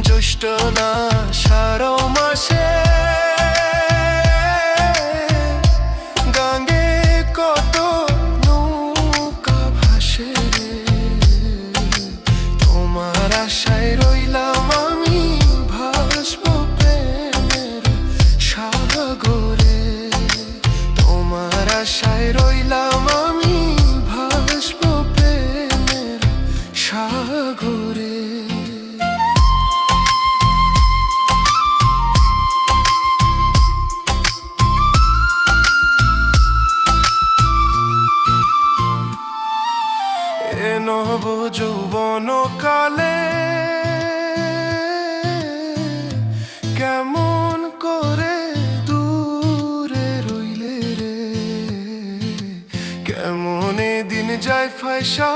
জ্যৈষ্ঠ না আষাঢ় মাসে গাঙ্গে কত নৌকা ভাসে রে। তোমার আশায় রইলাম আমি ভাসবো প্রেমের সাগরে। তোমার আশায় রইলাম আমি ভাসবো প্রেমের সাগরে। নব যৌবন কালে কেমন করে দূরে রইলে রে। কেমন দিন যায় ফাঁসা